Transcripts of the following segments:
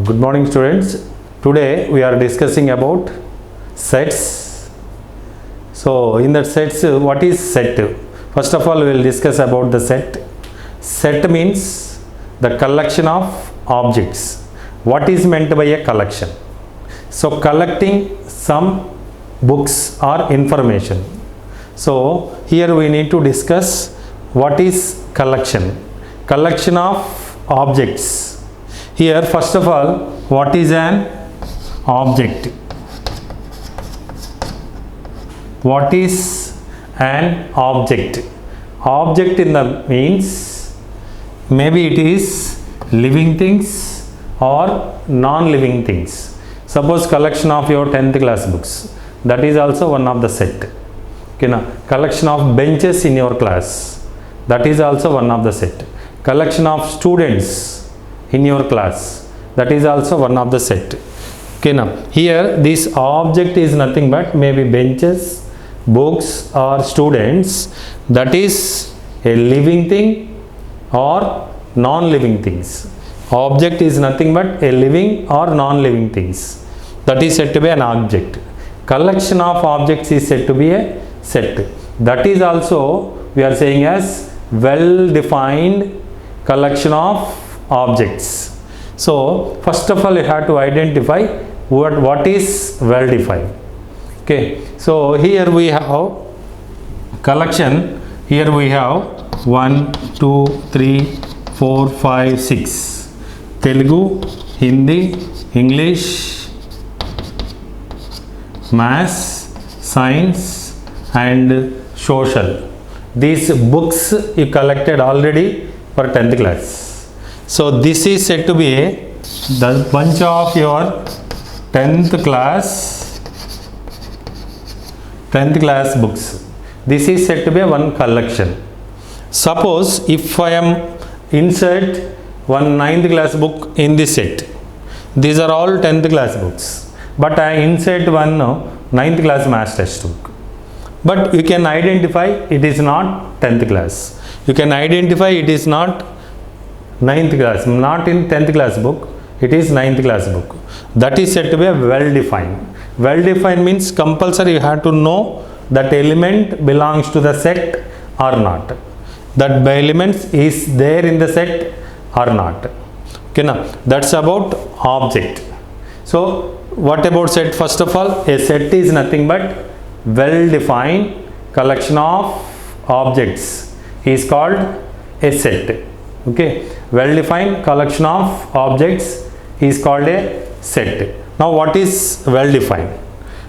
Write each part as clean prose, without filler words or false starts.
Good morning students. Today we are discussing about sets. So in that sets, what is set? First of all, we will discuss about the set. Set means the collection of objects. What is meant by a collection? So collecting some books or information. So here we need to discuss what is collection. Collection of objects. Here first of all, what is an object? What is an object? Object in the means maybe it is living things or non-living things. Suppose collection of your 10th class books, that is also one of the set. Okay, now collection of benches in your class, that is also one of the set. Collection of students in your class, that is also one of the set. Okay, now here this object is nothing but maybe benches, books or students, that is a living thing or non-living things. Object is nothing but a living or non-living things, that is said to be an object. Collection of objects is said to be a set. That is also we are saying as well-defined collection of objects. So first of all you have to identify what is well defined. Okay, so here we have collection. Here we have 1 2 3 4 5 6 Telugu, Hindi, English, Maths, Science and Social. These books you collected already for 10th class. So this is said to be the bunch of your 10th class books. This is said to be one collection. Suppose if I am insert one 9th class book in this set, these are all 10th class books, but I insert one 9th class maths textbook, but you can identify it is not 10th class. You can identify it is not 9th class, not in 10th class book, it is 9th class book. That is said to be a well-defined. Well-defined means compulsory you have to know that element belongs to the set or not. That elements is there in the set or not. Okay, now that's about object. So what about set? First of all, a set is nothing but well-defined collection of objects is called a set. Okay, well-defined collection of objects is called a set. Now what is well-defined?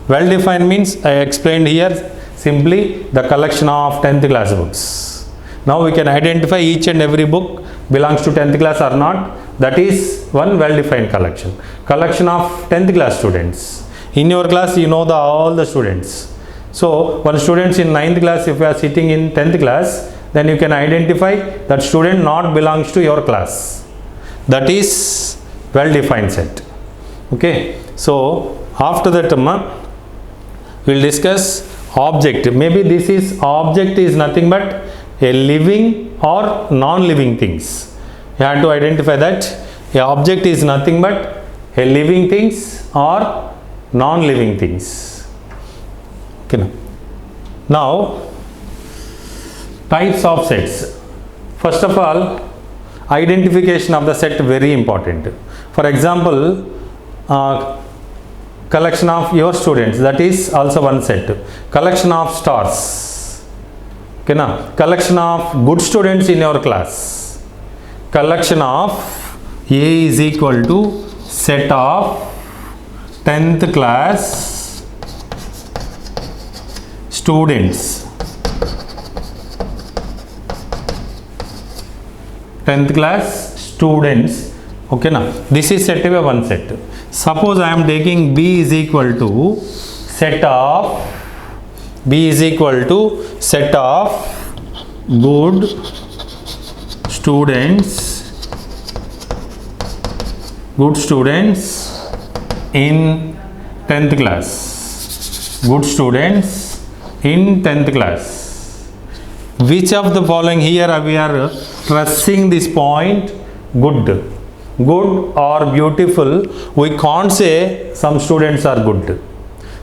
Well-defined means I explained here simply the collection of 10th class books. Now we can identify each and every book belongs to 10th class or not. That is one well-defined collection. Collection of 10th class students. In your class you know all the students. So one students in 9th class, if you are sitting in 10th class, then you can identify that student not belongs to your class. That is well-defined set. Okay, so after that we will discuss object. Maybe this is object is nothing but a living or non-living things. You have to identify that a object is nothing but a living things or non-living things. Okay, now types of sets. First of all, identification of the set very important. For example, collection of your students, that is also one set. Collection of stars. Okay, now collection of good students in your class. Collection of A is equal to set of 10th class students. 10th class students. Okay, now this is set to be one set. Suppose I am taking B is equal to set of good students in 10th class. Good students in 10th class. Which of the following, here we are stressing this point, good. Good or beautiful, we can't say some students are good.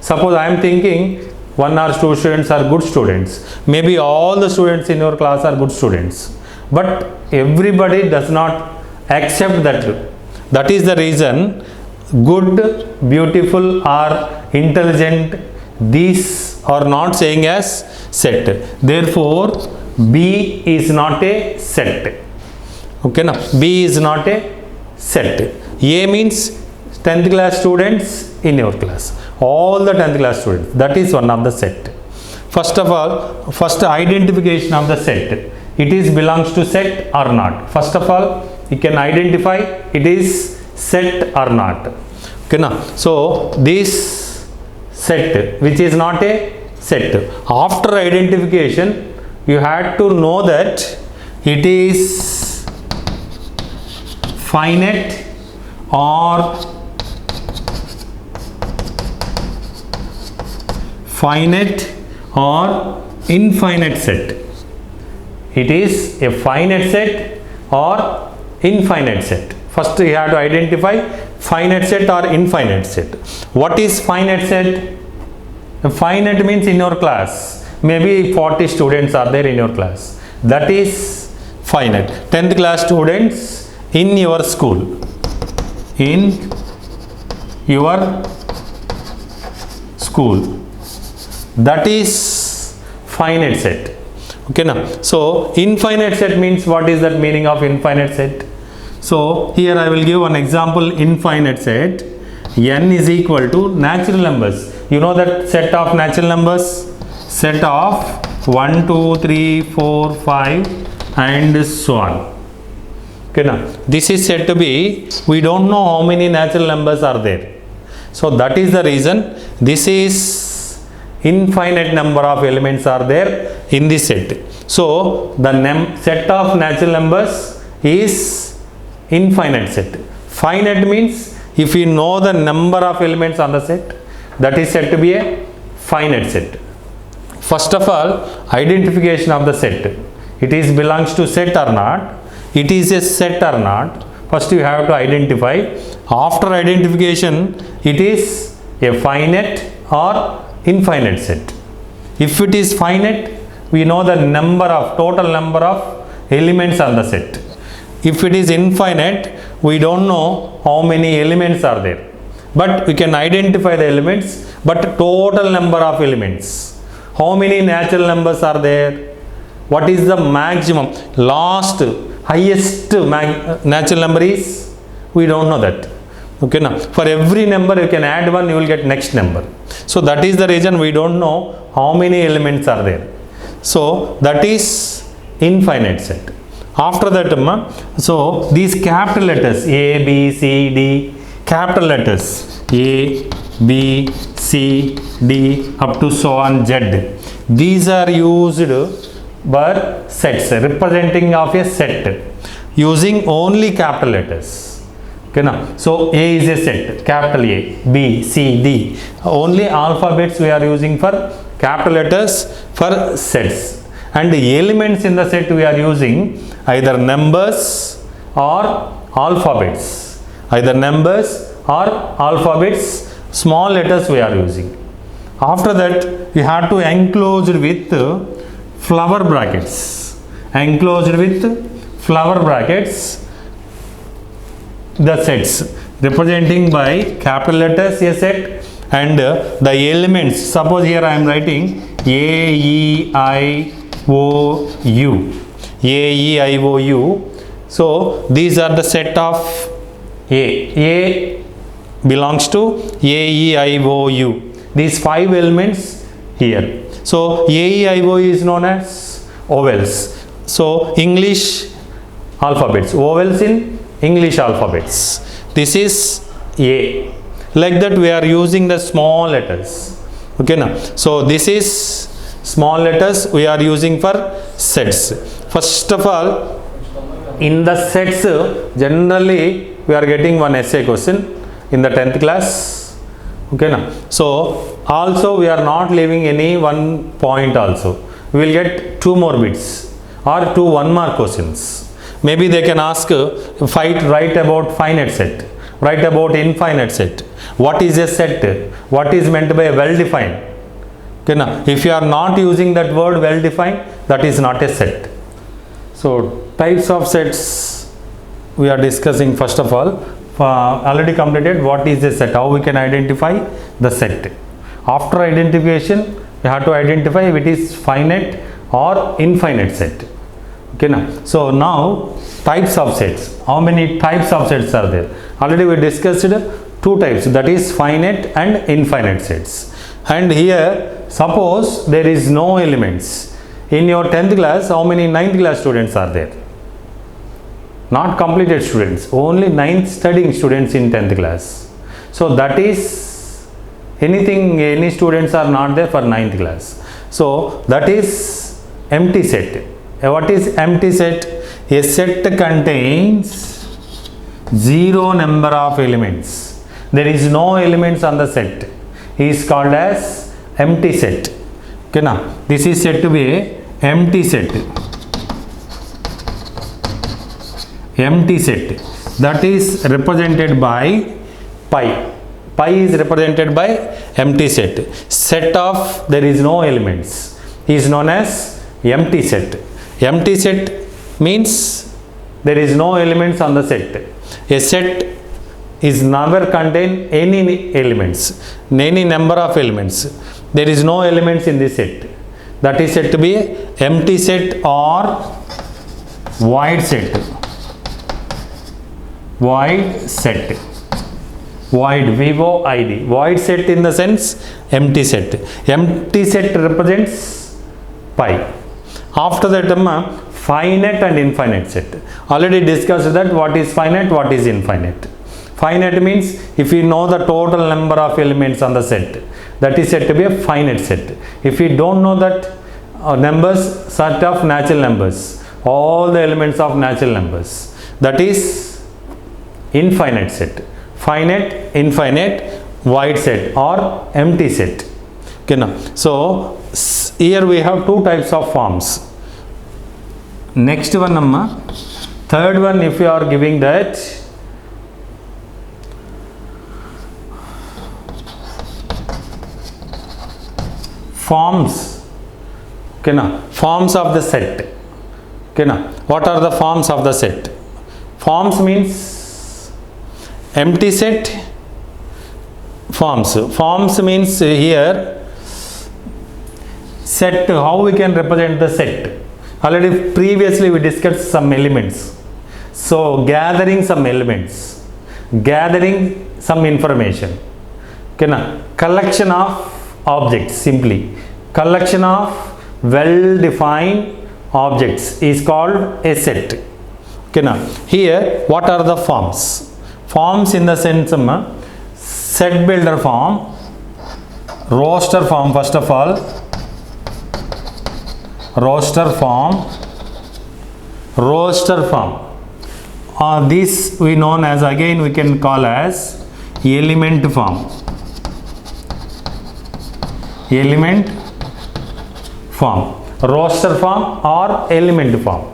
Suppose I am thinking 1 or 2 students are good students. Maybe all the students in your class are good students. But everybody does not accept that. That is the reason good, beautiful or intelligent, these are not saying as set. Therefore, B is not a set. Okay, now B is not a set. A means 10th class students in your class. All the 10th class students. That is one of the set. First of all, first identification of the set. It is belongs to set or not. First of all, you can identify it is set or not. Okay, now, so this set which is not a set. After identification, you had to know that it is finite or infinite set. It is a finite set or infinite set. First you have to identify finite set or infinite set. What is finite set? Finite means in your class. Maybe 40 students are there in your class. That is finite. 10th class students in your school. In your school. That is finite set. Okay, now, so infinite set means, what is that meaning of infinite set? So here I will give an example. Infinite set, n is equal to natural numbers. You know that set of natural numbers? Set of 1, 2, 3, 4, 5 and so on. Okay, now this is said to be, we don't know how many natural numbers are there. So that is the reason this is infinite number of elements are there in this set. So the set of natural numbers is infinite set. Finite means if you know the number of elements on the set, that is said to be a finite set. First of all, identification of the set. It is belongs to set or not. It is a set or not. First you have to identify. After identification, it is a finite or infinite set. If it is finite, we know the total number of elements on the set. If it is infinite, we don't know how many elements are there. But we can identify the elements, but total number of elements. How many natural numbers are there? What is the maximum? Highest natural number is? We don't know that. Okay, now for every number you can add one, you will get next number. So that is the reason we don't know how many elements are there. So that is infinite set. After that, so these capital letters A, B, C, D, capital letters A, B, C, D up to so on Z. These are used for sets, representing of a set using only capital letters. Okay, now, so A is a set, capital A, B, C, D. Only alphabets we are using for capital letters for sets. And the elements in the set we are using either numbers or alphabets. Either numbers or alphabets, small letters we are using. After that, we have to enclose with flower brackets. Enclosed with flower brackets the sets representing by capital letters a set, and the elements. Suppose here I am writing A, E, I, O, U. A, E, I, O, U. So these are the set of A. A belongs to A, E, I, O, U. These 5 elements here. So A, E, I, O is known as vowels. So English alphabets. Vowels in English alphabets. This is A. Like that we are using the small letters. Okay, now. So this is small letters we are using for sets. First of all, in the sets, generally we are getting one essay question in the 10th class. Okay, na? So also we are not leaving any one point also. We will get 2 more bits or 2 1 mark questions. Maybe they can ask write about finite set, write about infinite set. What is a set? What is meant by well defined? Okay, na? If you are not using that word well defined, that is not a set. So types of sets we are discussing. First of all, already completed what is a set, how we can identify the set. After identification, we have to identify if it is finite or infinite set. Okay, now so now types of sets. How many types of sets are there? Already we discussed 2 types, that is finite and infinite sets. And here suppose there is no elements. In your 10th class, how many 9th class students are there? Not completed students, only 9th studying students in 10th class. So that is any students are not there for 9th class. So that is empty set. What is empty set? A set contains 0 number of elements. There is no elements on the set. It is called as empty set. Okay, now this is said to be a empty set. Empty set, that is represented by pi. Pi is represented by empty set. Set of there is no elements is known as empty set. Empty set means there is no elements on the set. A set is never contain any elements, any number of elements. There is no elements in this set. That is said to be a empty set or void set. Void set. Void, VOID. Void set in the sense empty set. Empty set represents pi. After that, finite and infinite set. Already discussed that what is finite, what is infinite. Finite means if we know the total number of elements on the set, that is said to be a finite set. If we don't know that numbers, set of natural numbers, all the elements of natural numbers, that is infinite set. Finite, infinite, void set or empty set. Okay, now so here we have 2 types of forms. Next one, third one, if you are giving that forms. Okay, now forms of the set. Okay, now what are the forms of the set? Forms means empty set. Forms means here set, how we can represent the set. Already previously we discussed some elements. So gathering some elements, gathering some information. Okay, now collection of objects, simply collection of well defined objects is called a set. Okay, now here what are the forms? Forms in the sense set builder form, roster form. First of all, roster form. This we known as, again we can call as element form. Element form, roster form or element form.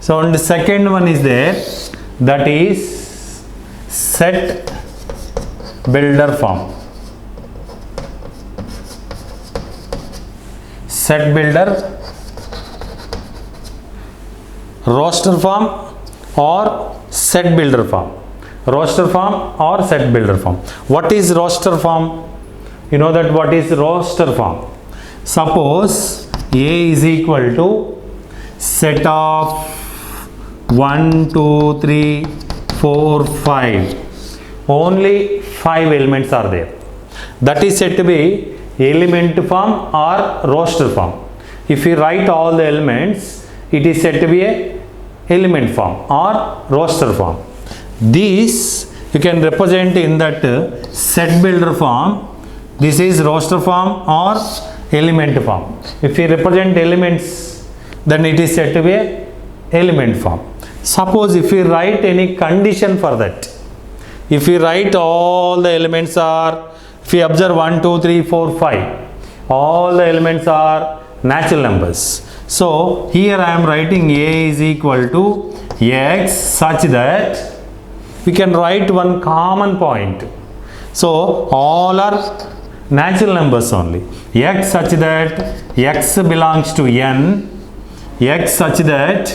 So and the second one is there, that is set builder form. Set builder, roster form or set builder form. Roster form or set builder form. What is roster form? You know that what is roster form? Suppose A is equal to set of 1, 2, 3, 4, 5. Only 5 elements are there. That is said to be element form or roster form. If we write all the elements, it is said to be a element form or roster form. These you can represent in that set builder form. This is roster form or element form. If we represent elements, then it is said to be a element form. Suppose if we write any condition for that, if we write all the elements are If we observe 1, 2, 3, 4, 5, all the elements are natural numbers. So here I am writing A is equal to X such that we can write one common point. So all are natural numbers only. X such that X belongs to N, X such that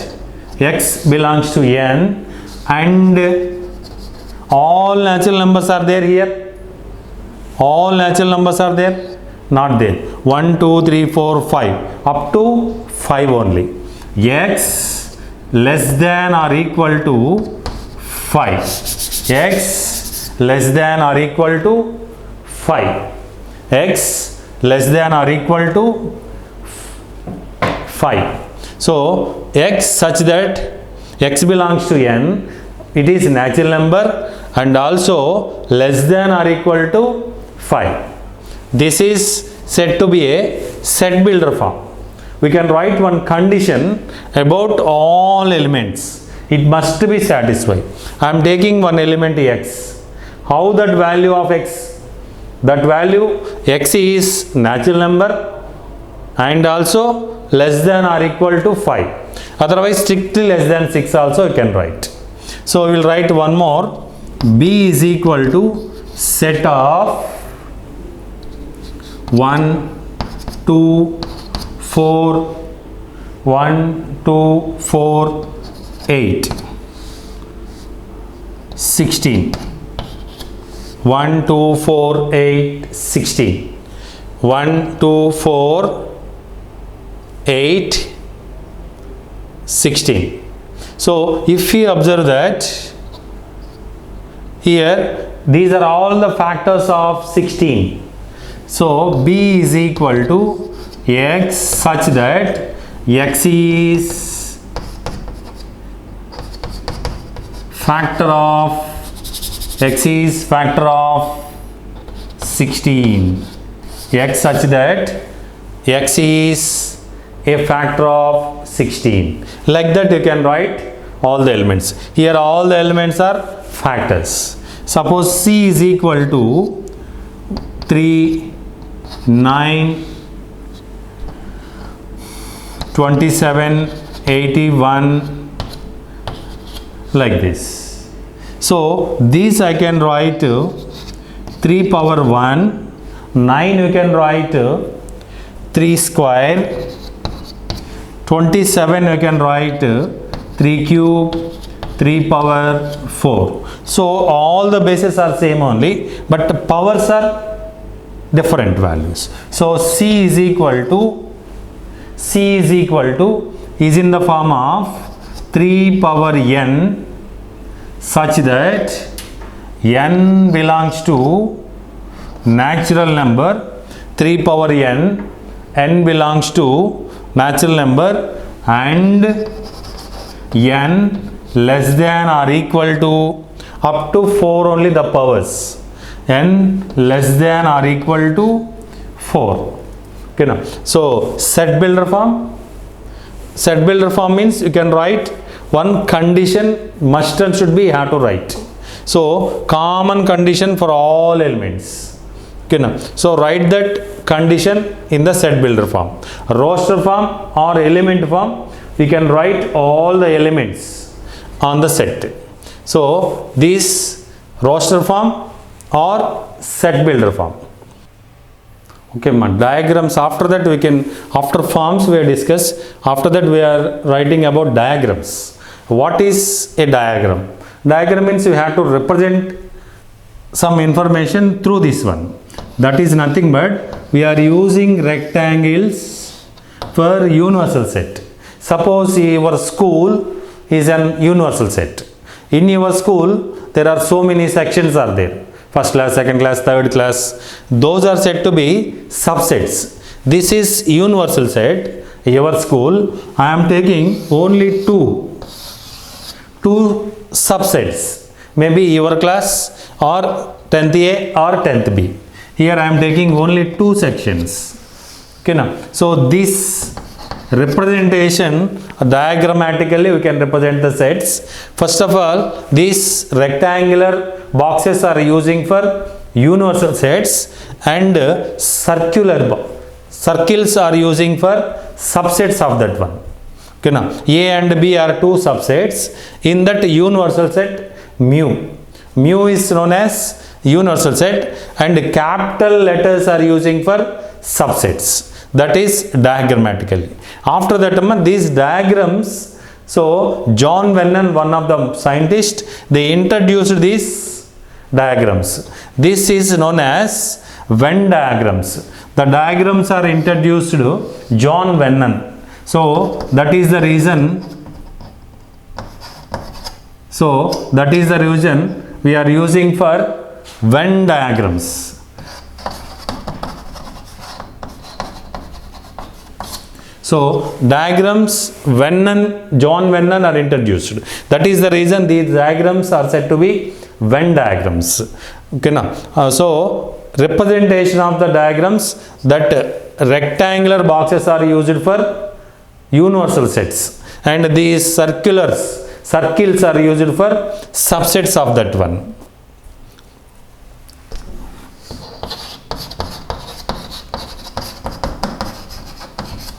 X belongs to N, and all natural numbers are there here. All natural numbers are there? Not there. 1, 2, 3, 4, 5. Up to 5 only. X less than or equal to 5. X less than or equal to 5. X less than or equal to 5. So X such that X belongs to N, it is natural number and also less than or equal to 5. This is said to be a set builder form. We can write one condition about all elements. It must be satisfied. I am taking one element X. How that value of X? That value X is natural number and also less than or equal to 5. Otherwise strictly less than 6 also you can write. So we will write one more. B is equal to set of 1, 2, 4, 1, 2, 4, 8, 16. 1, 2, 4, 8, 16. 1, 2, 4, 8, 16. So if we observe that here these are all the factors of 16. So B is equal to X such that X is factor of 16. X such that X is a factor of 16. Like that you can write all the elements. Here all the elements are factors. Suppose C is equal to 3, 9, 27, 81, like this. So these I can write 3 power 1, 9 you can write 3 square, 27 you can write 3 cube, 3 power 4. So all the bases are same only, but the powers are different values. So C is equal to is in the form of 3 power n such that n belongs to natural number, 3 power n belongs to natural number, and n less than or equal to up to 4 only the powers, n less than or equal to 4. Okay, now so set builder form means you can write one condition must and should be you have to write. So common condition for all elements. Okay, now so write that condition in the set builder form. Roster form or element form, we can write all the elements on the set. So this roster form or set builder form. Okay, diagrams after that we can, after forms we have discussed, after that we are writing about diagrams. What is a diagram? Diagram means you have to represent some information through this one. That is nothing but we are using rectangles for universal set. Suppose your school is an universal set. In your school there are so many sections are there. First class, second class, third class. Those are said to be subsets. This is universal set. Your school, I am taking only two subsets. Maybe your class or 10th A or 10th B. Here I am taking only 2 sections. Okay, now. So this representation diagrammatically we can represent the sets. First of all, these rectangular boxes are using for universal sets, and circles are using for subsets of that one. Okay, now A and B are two subsets. In that universal set, mu is known as universal set, and capital letters are using for subsets, that is diagrammatically. After that, these diagrams, so John Vennon, one of the scientists, they introduced these diagrams. This is known as Venn diagrams. The diagrams are introduced to John Vennon. So that is the reason we are using for Venn diagrams. So diagrams John Vennon are introduced. That is the reason these diagrams are said to be Venn diagrams. Okay, now so representation of the diagrams, that rectangular boxes are used for universal sets, and these circles are used for subsets of that one.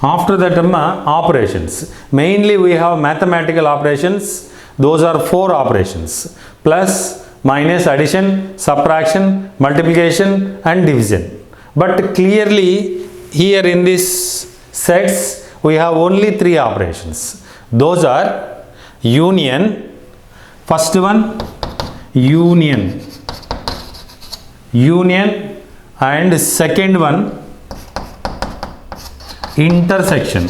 After that, operations. Mainly we have mathematical operations. Those are 4 operations: plus, minus, addition, subtraction, multiplication, and division. But clearly here in this sets we have only 3 operations. Those are union. First one, union, and second one, intersection.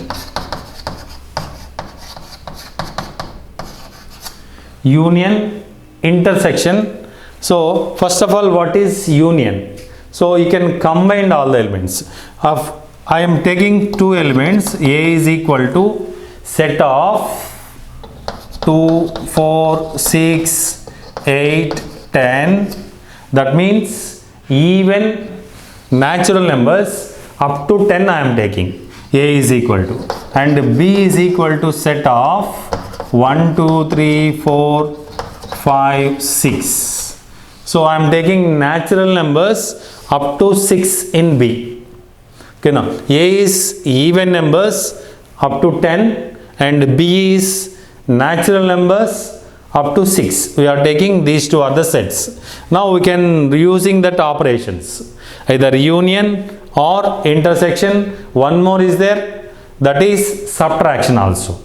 Union, intersection. So first of all, what is union? So you can combine all the elements of, I am taking 2 elements. A is equal to set of 2, 4, 6, 8, 10. That means even natural numbers up to 10 I am taking. A is equal to, and B is equal to set of 1, 2, 3, 4, 5, 6. So I am taking natural numbers up to 6 in B. Okay, now A is even numbers up to 10, and B is natural numbers up to 6. We are taking these 2 are the sets. Now we can using that operations, either union or intersection. One more is there, that is subtraction also.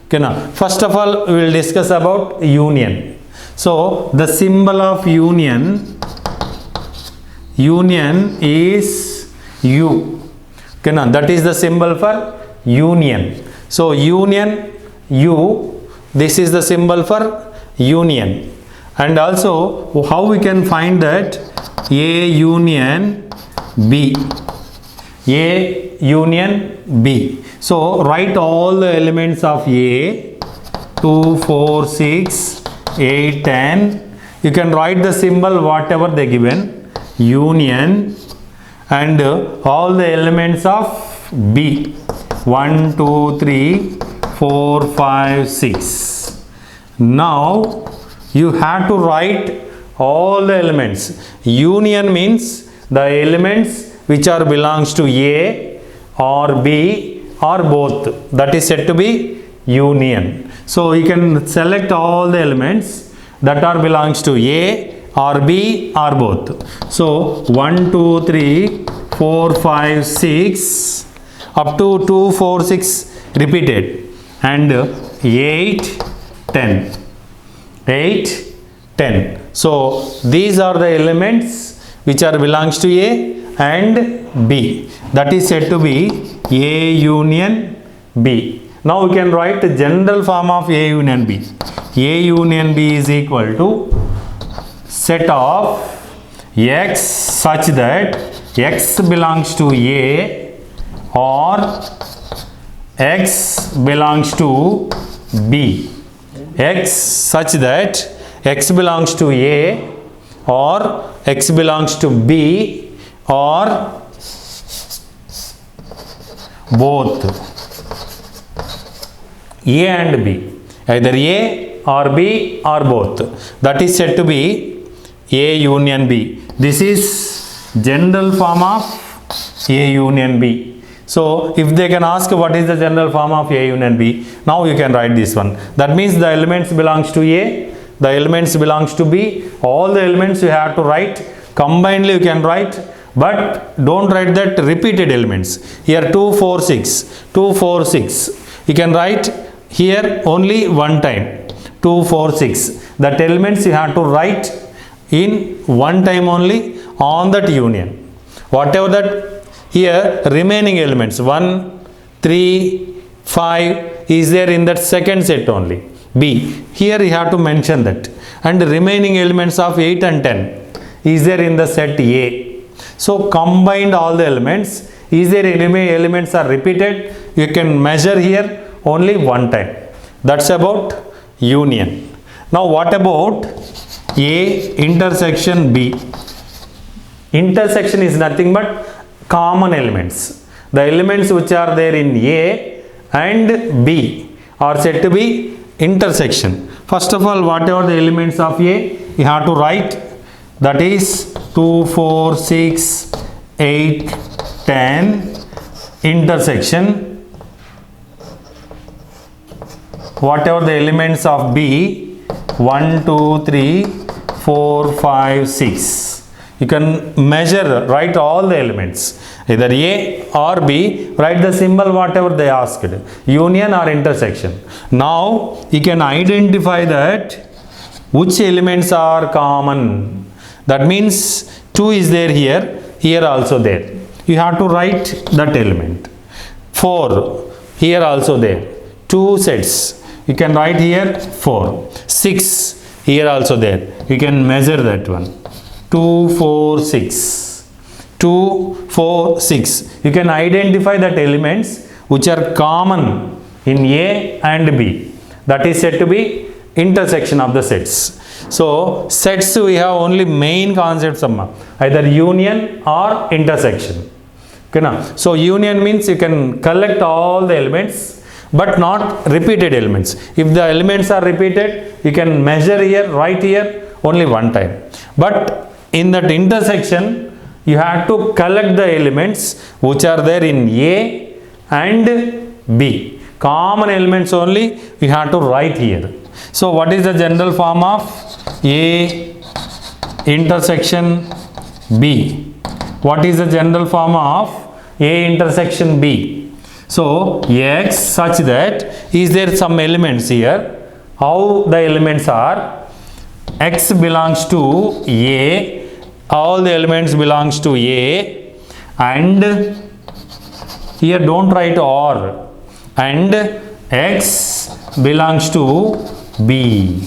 Okay, now first of all we will discuss about union. So the symbol of union is U. Okay, now that is the symbol for union. So union, U, this is the symbol for union. And also how we can find that? A union B. A union B. So write all the elements of A, 2, 4, 6, 8, 10. You can write the symbol whatever they given, union, and all the elements of B, 1, 2, 3, 4, 5, 6. Now you have to write all the elements. Union means the elements which are belongs to A or B or both, that is said to be union. So you can select all the elements that are belongs to A or B or both. So 1, 2, 3, 4, 5, 6 up to 2, 4, 6 repeated, and 8, 10. 8, 10. So these are the elements which are belongs to A and B. That is said to be A union B. Now we can write the general form of A union B. A union B is equal to set of X such that X belongs to A or X belongs to B. X such that X belongs to A or X belongs to B or both. A and B, either A or B or both. That is said to be A union B. This is general form of A union B. So if they can ask what is the general form of A union B, now you can write this one. That means the elements belongs to A, the elements belongs to B, all the elements you have to write, combinedly you can write, but don't write that repeated elements. Here 2, 4, 6, 2, 4, 6. You can write here only one time, 2, 4, 6. That elements you have to write in one time only on that union. Whatever that here remaining elements 1, 3, 5 is there in that second set only. B. Here you have to mention that. And the remaining elements of 8 and 10 is there in the set A. So combined all the elements, is there any elements are repeated? You can measure here only one time. That's about union. Now what about A intersection B? Intersection is nothing but common elements. The elements which are there in A and B are said to be intersection. First of all, whatever the elements of A, you have to write, that is 2, 4, 6, 8, 10 intersection. Whatever the elements of B, 1, 2, 3, 4, 5, 6. You can measure, write all the elements. Either A or B, write the symbol whatever they asked. Union or intersection. Now, you can identify that which elements are common. That means 2 is there here, here also there. You have to write that element. 4, here also there. 2 sets. You can write here 4. 6, here also there. You can measure that one. 2, 4, 6. 2, 4, 6. You can identify that elements which are common in A and B. That is said to be intersection of the sets. So sets we have only main concepts either union or intersection. Okay, now, so union means you can collect all the elements but not repeated elements. If the elements are repeated, you can measure here, write here only one time. But in that intersection, you have to collect the elements which are there in A and B. Common elements only you have to write here. So what is the general form of A intersection B? What is the general form of A intersection B? So X such that, is there some elements here? How the elements are? X belongs to A, all the elements belongs to A, and here don't write OR, and X belongs to B.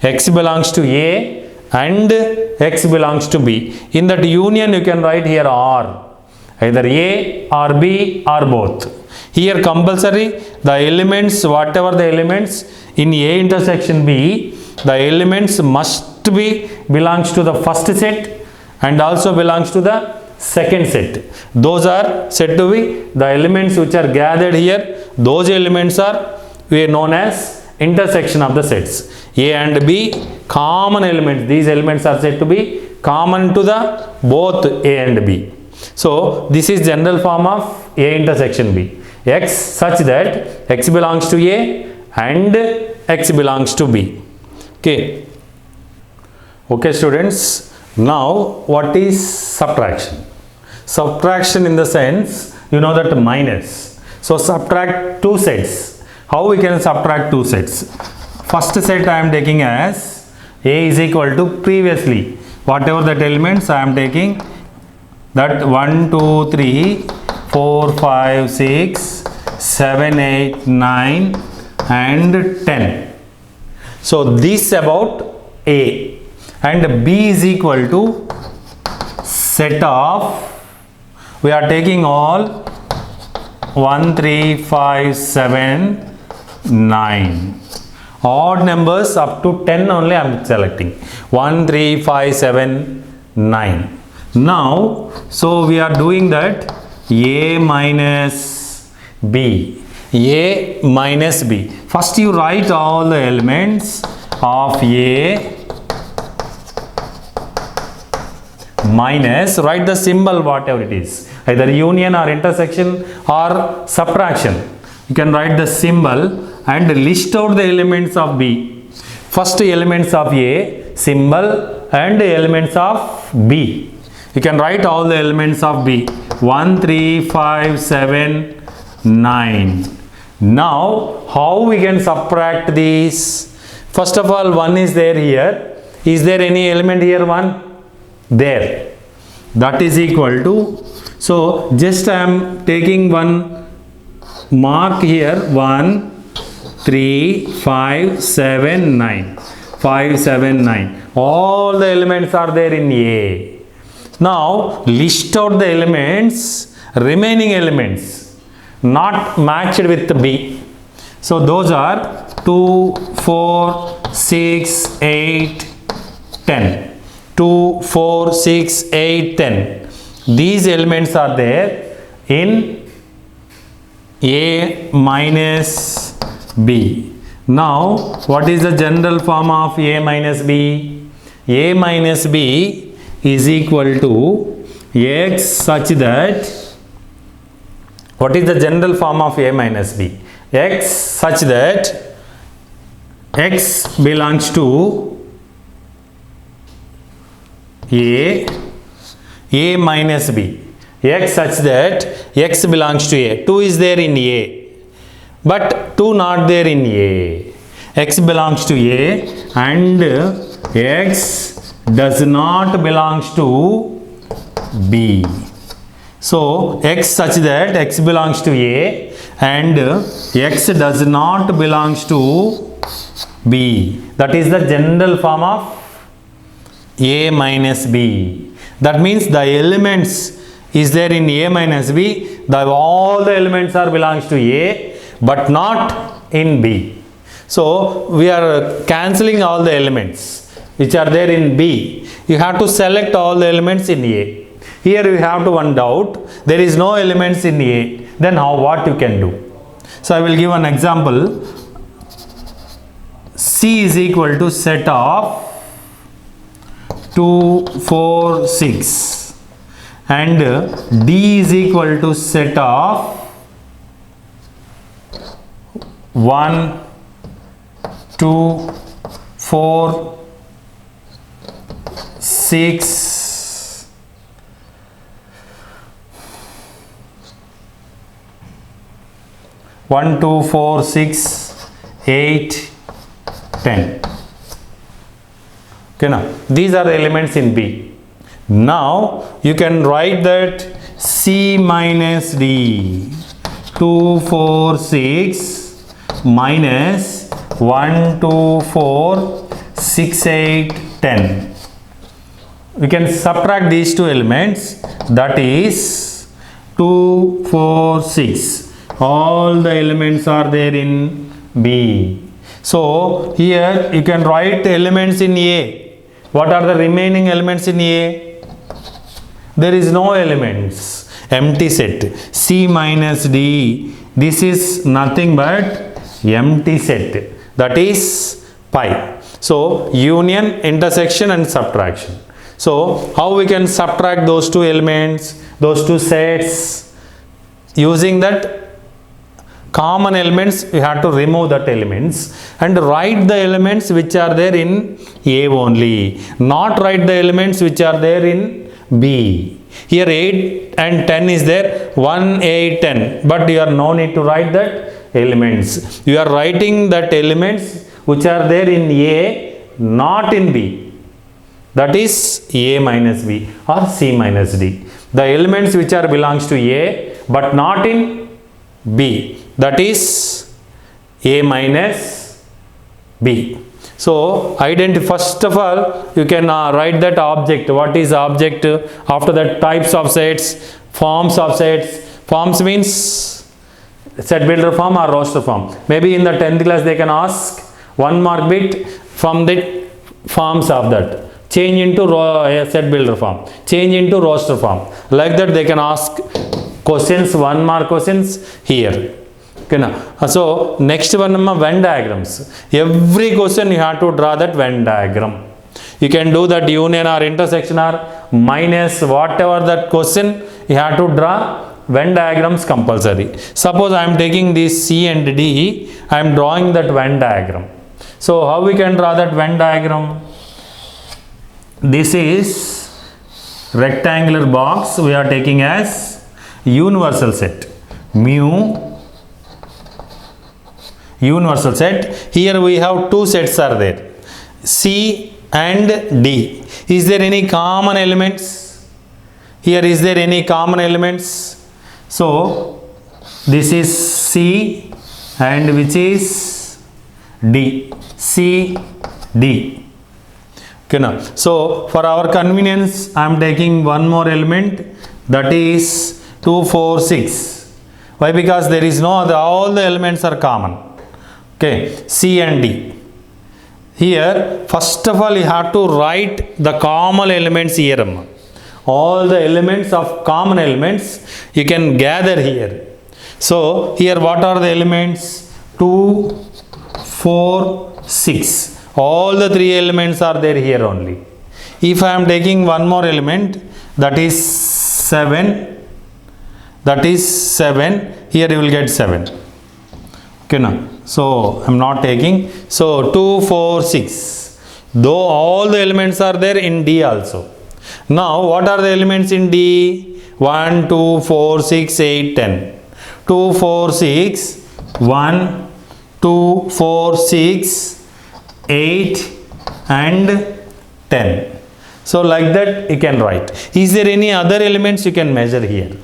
X belongs to A and X belongs to B. In that union you can write here OR, either A or B or both. Here compulsory the elements, whatever the elements in A intersection B, the elements must be belongs to the first set and also belongs to the second set. Those are said to be the elements which are gathered here. Those elements are known as intersection of the sets. A and B common elements. These elements are said to be common to the both A and B. So this is general form of A intersection B. X such that X belongs to A and X belongs to B. Okay. Okay students. Now what is subtraction? Subtraction in the sense, you know that minus. So subtract two sets. How we can subtract two sets? First set I am taking as A is equal to previously. Whatever that elements I am taking, that 1, 2, 3, 4, 5, 6, 7, 8, 9 and 10. So this about A, and B is equal to set of, we are taking all 1, 3, 5, 7, 9. Odd numbers up to 10 only I am selecting. 1, 3, 5, 7, 9. Now, so we are doing that A minus B. A minus B. First you write all the elements of A minus, write the symbol whatever it is, either union or intersection or subtraction. You can write the symbol and list out the elements of B. First elements of A, symbol, and elements of B. You can write all the elements of B. 1, 3, 5, 7, 9. Now, how we can subtract these? First of all, 1 is there here. Is there any element here? 1? There. That is equal to, so just I am taking one mark here. 1, 3, 5, 7, 9. 5, 7, 9. All the elements are there in A. Now, list out the elements, remaining elements, not matched with B. So, those are 2, 4, 6, 8, 10. 2, 4, 6, 8, 10. These elements are there in A minus B. Now, what is the general form of A minus B? A minus B is equal to X such that, what is the general form of A minus B? X such that X belongs to A minus B. X such that X belongs to A. 2 is there in A, but 2 not there in A. X belongs to A and X does not belongs to B. So, X such that X belongs to A and X does not belongs to B. That is the general form of A minus B. That means the elements is there in A minus B. All the elements are belongs to A but not in B. So, we are cancelling all the elements which are there in B. You have to select all the elements in A. Here we have to one doubt. There is no elements in A. Then what you can do? So I will give an example. C is equal to set of 2, 4, 6 and D is equal to set of 1, 2, 4, 6, 1, 2, 4, 6, 8, 10. Okay, now these are the elements in B. Now you can write that C minus D, 2, 4, 6 minus 1, 2, 4, 6, 8, 10. We can subtract these two elements, that is 2, 4, 6. All the elements are there in B. So here you can write elements in A. What are the remaining elements in A? There is no elements. Empty set. C minus D. This is nothing but empty set. That is pi. So union, intersection and subtraction. So how we can subtract those two elements, those two sets? Using that common elements, we have to remove that elements and write the elements which are there in A only, not write the elements which are there in B. Here 8 and 10 is there, 1, 8, 10, but you are no need to write that elements. You are writing that elements which are there in A, not in B. That is A minus B or C minus D. The elements which are belongs to A but not in B. That is A minus B. So, first of all, you can write that object. What is object? After that, types of sets, forms of sets. Forms means set builder form or roster form. Maybe in the 10th class they can ask 1 mark bit from the forms of that. Change into set builder form. Change into roster form. Like that they can ask questions, 1 mark questions here. Okay, now. So next one Venn diagrams. Every question you have to draw that Venn diagram. You can do that union or intersection or minus whatever that question, you have to draw Venn diagrams compulsory. Suppose I am taking this C and D, I am drawing that Venn diagram. So how we can draw that Venn diagram? This is rectangular box we are taking as universal set, mu universal set. Here we have two sets are there, C and D. Is there any common elements? Here is there any common elements? So this is C and which is D, C, D. Okay, now, so for our convenience I am taking one more element, that is 2, 4, 6. Why? Because there is no other, all the elements are common. Okay, C and D. Here first of all you have to write the common elements here. All the elements of common elements you can gather here. So here what are the elements? 2, 4, 6. All the three elements are there here only. If I am taking one more element, that is 7, here you will get 7. Okay, now, so I am not taking. So 2, 4, 6. Though all the elements are there in D also. Now what are the elements in D? 1, 2, 4, 6, 8, 10. 2, 4, 6, 1, 2, 4, 6, 8 and 10. So like that you can write. Is there any other elements you can measure here?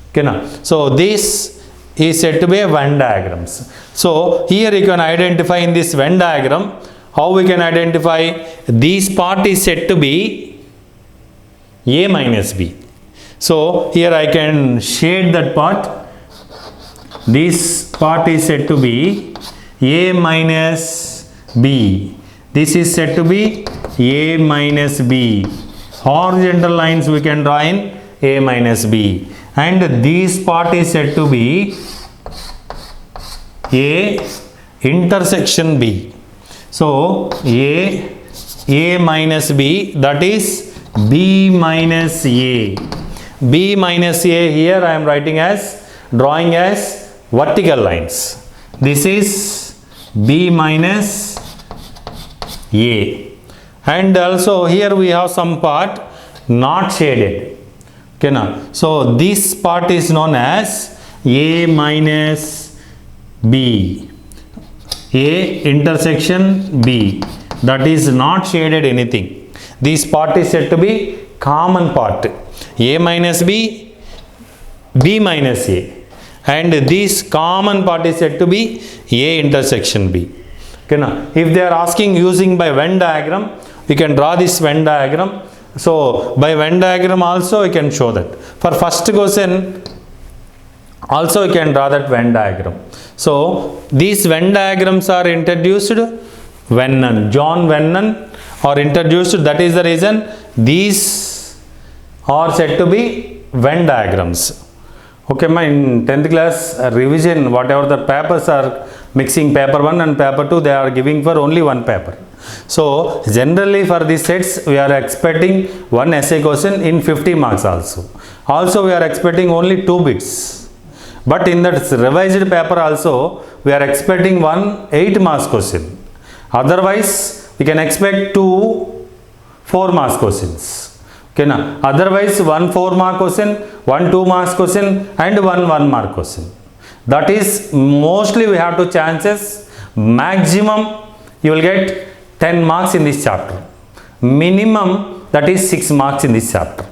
Okay, now, so this is said to be a Venn diagrams. So here you can identify in this Venn diagram, how we can identify this part is said to be A minus B. So here I can shade that part. This part is said to be A minus B. This is said to be A minus B. Horizontal lines we can draw in A minus B. And this part is said to be A intersection B. So A minus B, that is B minus A. B minus A here I am writing as, drawing as vertical lines. This is B minus A. And also here we have some part not shaded. Okay, now, so this part is known as A minus B. A intersection B, that is not shaded anything. This part is said to be common part. A minus B, B minus A. And this common part is said to be A intersection B. Okay, now, if they are asking using by Venn diagram, we can draw this Venn diagram. So by Venn diagram also you can show that. For first question also you can draw that Venn diagram. So these Venn diagrams are introduced Vennon, John Vennon are introduced. That is the reason these are said to be Venn diagrams. Okay, in 10th class revision, whatever the papers are mixing, paper 1 and paper 2, they are giving for only one paper. So generally for these sets we are expecting one essay question in 50 marks also. Also we are expecting only 2 bits. But in that revised paper also we are expecting one 8 marks question. Otherwise we can expect 2 4 marks questions. Okay, now, otherwise one 4 mark question, one 2 marks question and one 1 mark question. That is mostly we have 2 chances. Maximum you will get 10 marks in this chapter. Minimum that is 6 marks in this chapter.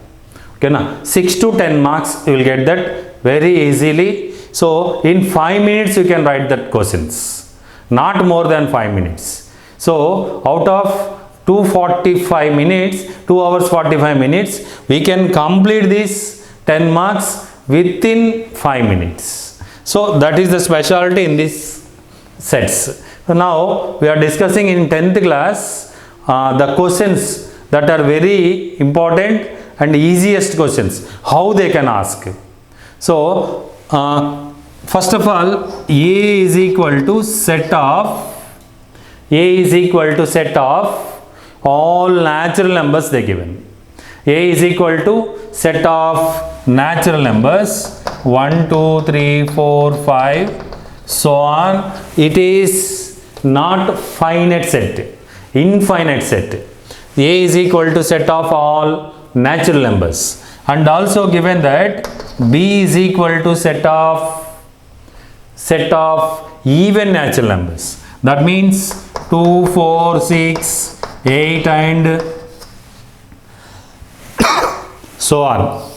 Okay, now 6 to 10 marks you will get that very easily. So in 5 minutes you can write that questions. Not more than 5 minutes. So out of 245 minutes, 2 hours 45 minutes, we can complete this 10 marks within 5 minutes. So that is the specialty in this sets. So now we are discussing in 10th class the questions that are very important and easiest questions, how they can ask. So first of all, A is equal to set of all natural numbers they given. A is equal to set of natural numbers 1, 2, 3, 4, 5, so on. It is not finite set, infinite set. A is equal to set of all natural numbers, and also given that B is equal to set of even natural numbers. That means 2, 4, 6, 8 and so on.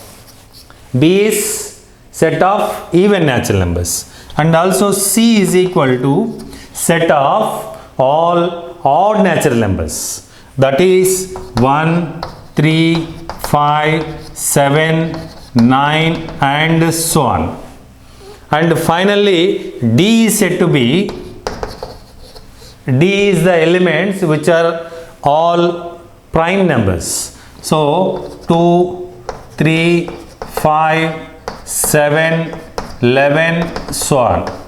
B is set of even natural numbers, and also C is equal to set of all odd natural numbers. That is 1, 3, 5, 7, 9 and so on. And finally D is said to be, D is the elements which are all prime numbers. So 2, 3, 5, 7, 11, so on.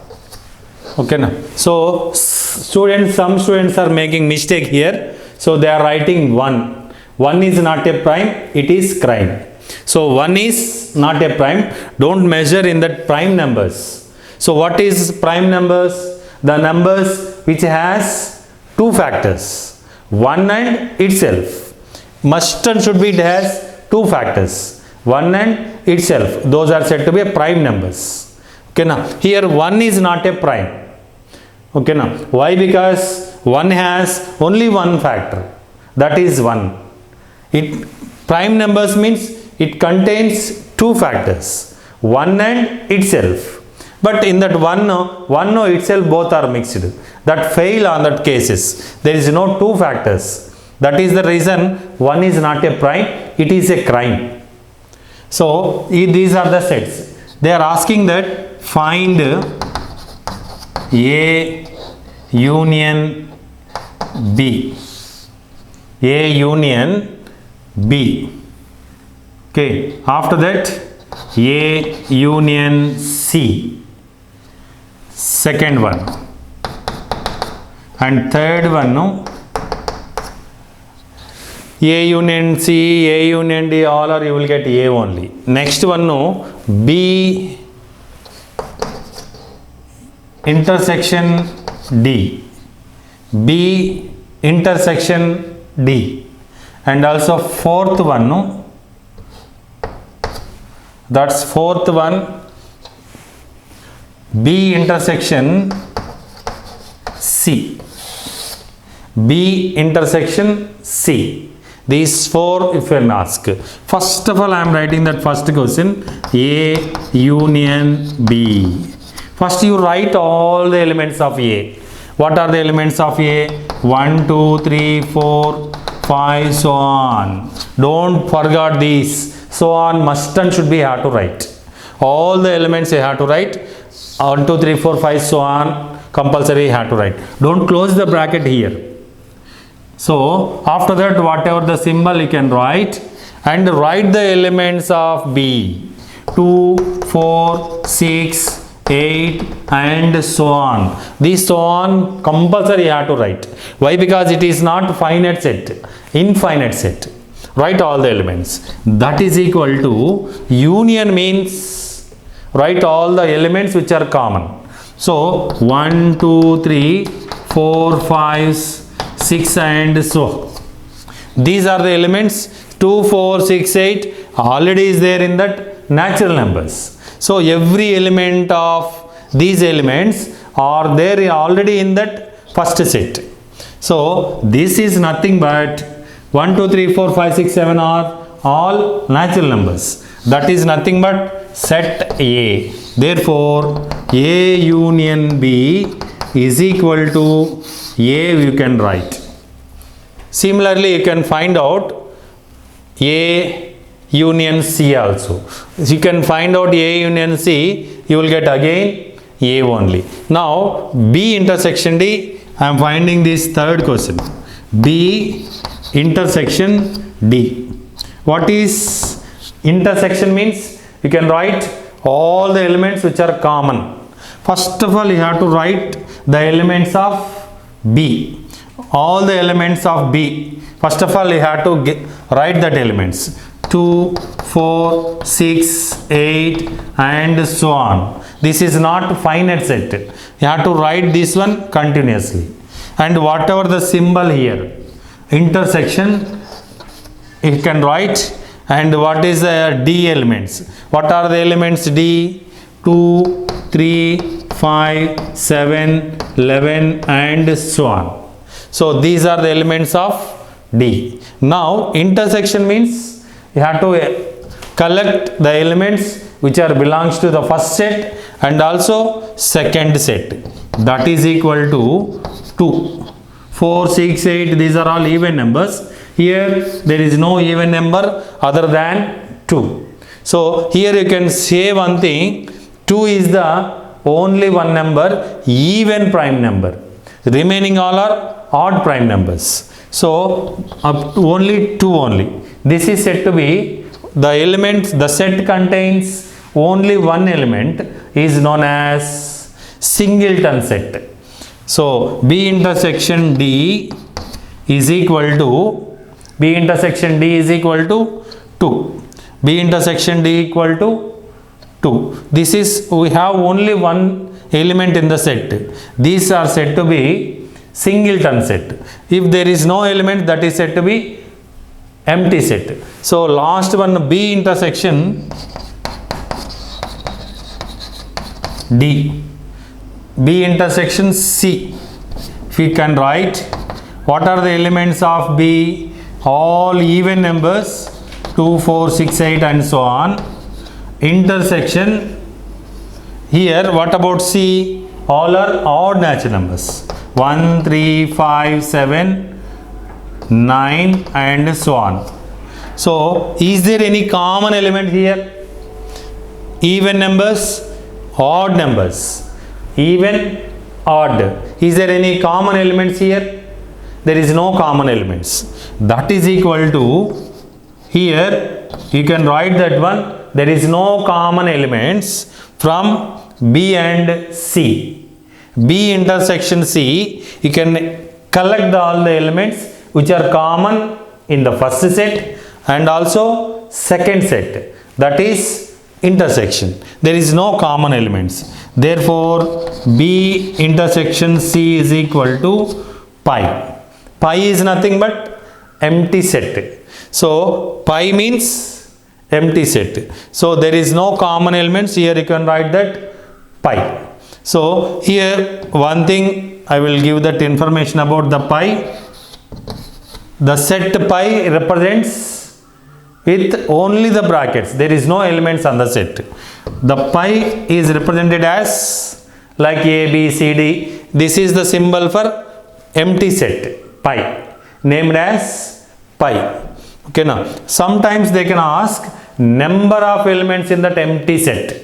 Okay now. So some students are making mistake here. So they are writing 1. 1 is not a prime, it is prime. So 1 is not a prime. Don't measure in that prime numbers. So what is prime numbers? The numbers which has 2 factors. 1 and itself. Must and should be it has 2 factors. 1 and itself. Those are said to be a prime numbers. Okay now. Here 1 is not a prime. Okay now. Why? Because 1 has only one factor. That is 1. Prime numbers means it contains 2 factors. 1 and itself. But in that 1 no itself both are mixed. That fail on that cases. There is no 2 factors. That is the reason 1 is not a prime. It is a crime. So these are the sets. They are asking that find A union B. A union B. Okay. After that A union C. Second one. And third one no. A union C, A union D, all or you will get A only. Next one no. B intersection D. B intersection D. And also fourth one no. That's fourth one. B intersection C. B intersection C. These 4 if you ask. First of all I am writing that first question. A union B. First you write all the elements of A. What are the elements of A? 1, 2, 3, 4, 5, so on. Don't forget these. So on, must and should be have to write. All the elements you have to write. 1, 2, 3, 4, 5, so on. Compulsory you have to write. Don't close the bracket here. So after that whatever the symbol you can write, and write the elements of B. 2, 4, 6, 8 and so on. These so on compulsory you have to write. Why? Because it is not finite set, infinite set. Write all the elements. That is equal to union means write all the elements which are common. So 1, 2, 3, 4, 5, 6 and so. These are the elements 2, 4, 6, 8 already is there in that natural numbers. So every element of these elements are there already in that first set. So this is nothing but 1, 2, 3, 4, 5, 6, 7 are all natural numbers. That is nothing but set A. Therefore A union B is equal to A you can write. Similarly you can find out A union C also. You can find out A union C, you will get again A only. Now B intersection D, I am finding this third question. B intersection D. What is intersection means? You can write all the elements which are common. First of all you have to write the elements of B. All the elements of B. First of all you have to write that elements. 2, 4, 6, 8 and so on. This is not finite set. You have to write this one continuously. And whatever the symbol here, intersection, you can write. And what is the D elements? What are the elements D? 2, 3, 5, 7, 11 and so on. So these are the elements of D. Now intersection means you have to collect the elements which are belongs to the first set and also second set. That is equal to 2. 4, 6, 8, these are all even numbers. Here there is no even number other than 2. So here you can say one thing, 2 is the only one number, even prime number. Remaining all are odd prime numbers. So up to only 2 only. This is said to be the elements, the set contains only one element is known as singleton set. So B intersection D is equal to B intersection D is equal to 2. B intersection D equal to 2. This is, we have only one element in the set. These are said to be singleton set. If there is no element, that is said to be empty set. So last one, B intersection D. B intersection C. If we can write, what are the elements of B? All even numbers, 2, 4, 6, 8 and so on. Intersection, here what about C? All are odd natural numbers, 1, 3, 5, 7, 9 and so on. So is there any common element here? Even numbers, odd numbers, even, odd. Is there any common elements here? There is no common elements. That is equal to, here you can write that one, there is no common elements from B and C. B intersection C, you can collect all the elements which are common in the first set and also second set. That is intersection. There is no common elements. Therefore, B intersection C is equal to pi. Pi is nothing but empty set. So pi means empty set. So there is no common elements. Here you can write that pi. So here one thing I will give that information about the pi. The set pi represents with only the brackets. There is no elements on the set. The pi is represented as like A, B, C, D. This is the symbol for empty set, pi, named as pi. Okay, now sometimes they can ask number of elements in that empty set.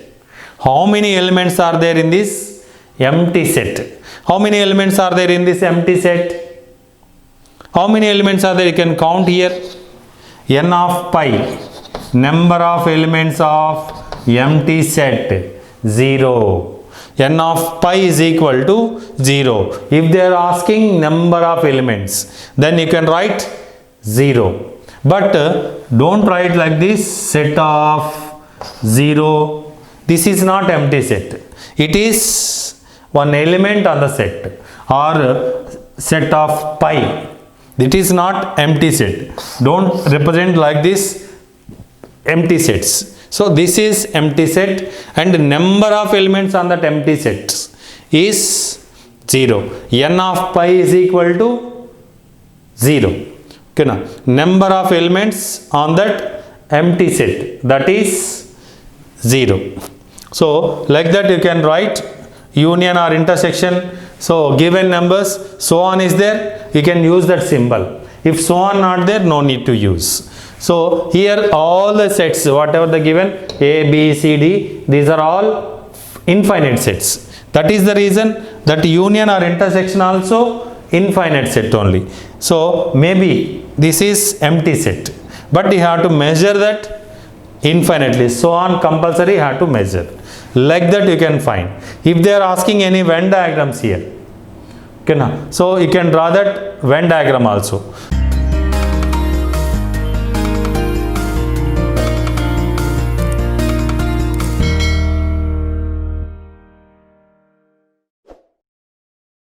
How many elements are there in this empty set? How many elements are there in this empty set? How many elements are there? You can count here. N of pi, number of elements of empty set, 0. N of pi is equal to 0. If they are asking number of elements, then you can write 0. But don't write like this, set of 0. This is not empty set. It is one element on the set or set of pi. It is not empty set. Don't represent like this empty sets. So this is empty set and number of elements on that empty set is 0. N of pi is equal to 0. Okay, now number of elements on that empty set, that is 0. So like that you can write union or intersection. So given numbers, so on is there, you can use that symbol. If so on not there, no need to use. So here all the sets, whatever the given A, B, C, D, these are all infinite sets. That is the reason that union or intersection also infinite set only. So maybe this is empty set, but you have to measure that infinitely. So on compulsory you have to measure. Like that you can find. If they are asking any Venn diagrams here, okay, now, so you can draw that Venn diagram also.